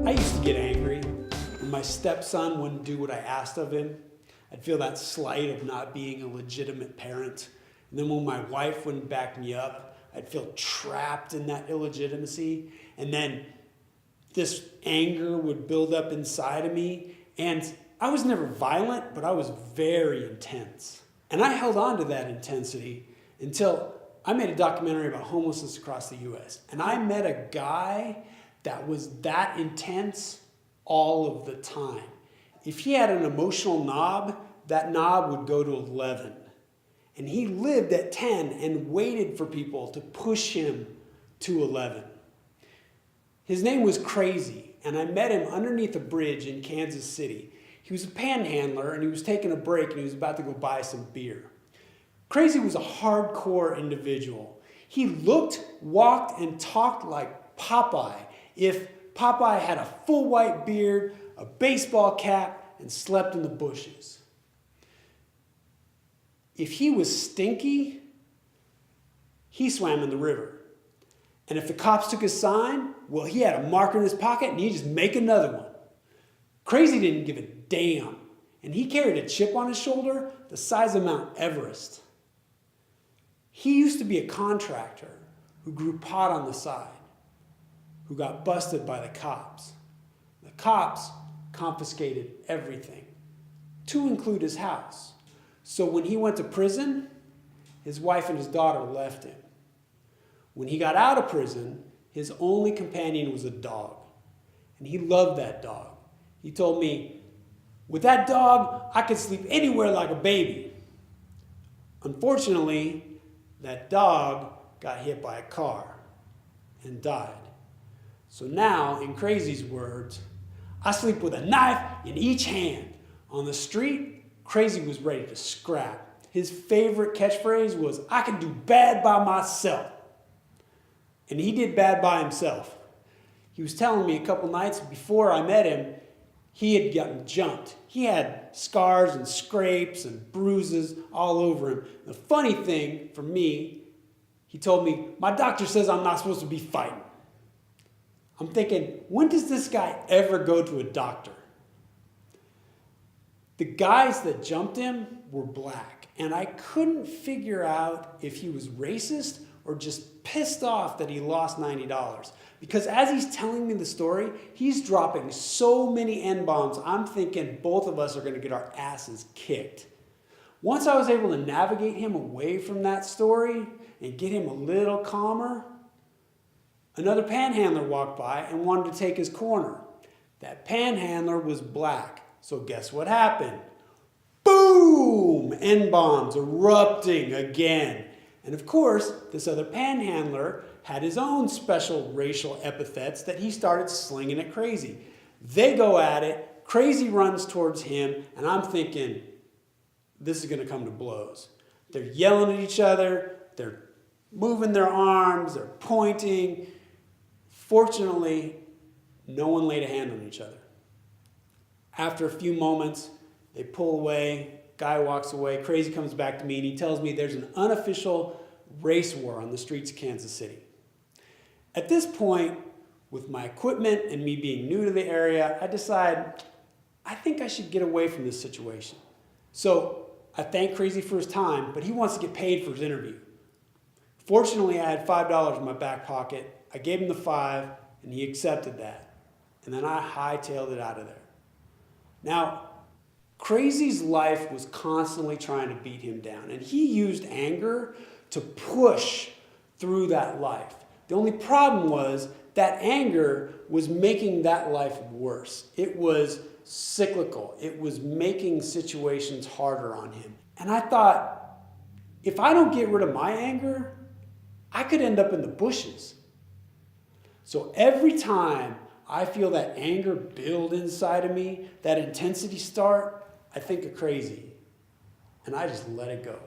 I used to get angry when my stepson wouldn't do what I asked of him. I'd feel that slight of not being a legitimate parent. And then when my wife wouldn't back me up, I'd feel trapped in that illegitimacy. And then this anger would build up inside of me. And I was never violent, but I was very intense. And I held on to that intensity until I made a documentary about homelessness across the US. And I met a guy that was that intense all of the time. If he had an emotional knob, that knob would go to 11. And he lived at 10 and waited for people to push him to 11. His name was Krazy, and I met him underneath a bridge in Kansas City. He was a panhandler, and he was taking a break, and he was about to go buy some beer. Krazy was a hardcore individual. He looked, walked, and talked like Popeye. If Popeye had a full white beard, a baseball cap, and slept in the bushes. If he was stinky, he swam in the river. And if the cops took his sign, well, he had a marker in his pocket and he'd just make another one. Krazy didn't give a damn. And he carried a chip on his shoulder the size of Mount Everest. He used to be a contractor who grew pot on the side, who got busted by the cops. The cops confiscated everything, to include his house. So when he went to prison, his wife and his daughter left him. When he got out of prison, his only companion was a dog. And he loved that dog. He told me, with that dog, I could sleep anywhere like a baby. Unfortunately, that dog got hit by a car and died. So now, in Krazy's words, I sleep with a knife in each hand. On the street, Krazy was ready to scrap. His favorite catchphrase was, I can do bad by myself. And he did bad by himself. He was telling me a couple nights before I met him, he had gotten jumped. He had scars and scrapes and bruises all over him. The funny thing for me, he told me, my doctor says I'm not supposed to be fighting. I'm thinking, when does this guy ever go to a doctor? The guys that jumped him were black, and I couldn't figure out if he was racist or just pissed off that he lost $90. Because as he's telling me the story, he's dropping so many N-bombs, I'm thinking both of us are going to get our asses kicked. Once I was able to navigate him away from that story and get him a little calmer, another panhandler walked by and wanted to take his corner. That panhandler was black. So guess what happened? Boom! N-bombs erupting again. And of course, this other panhandler had his own special racial epithets that he started slinging at Krazy. They go at it, Krazy runs towards him, and I'm thinking, this is going to come to blows. They're yelling at each other, they're moving their arms, they're pointing. Fortunately, no one laid a hand on each other. After a few moments, they pull away, guy walks away, Krazy comes back to me and he tells me there's an unofficial race war on the streets of Kansas City. At this point, with my equipment and me being new to the area, I decide I think I should get away from this situation. So I thank Krazy for his time, but he wants to get paid for his interview. Fortunately, I had $5 in my back pocket. I gave him the $5 and he accepted that. And then I hightailed it out of there. Now, Krazy's life was constantly trying to beat him down, and he used anger to push through that life. The only problem was that anger was making that life worse. It was cyclical. It was making situations harder on him. And I thought, if I don't get rid of my anger, I could end up in the bushes. So every time I feel that anger build inside of me, that intensity start, I think of Krazy, and I just let it go.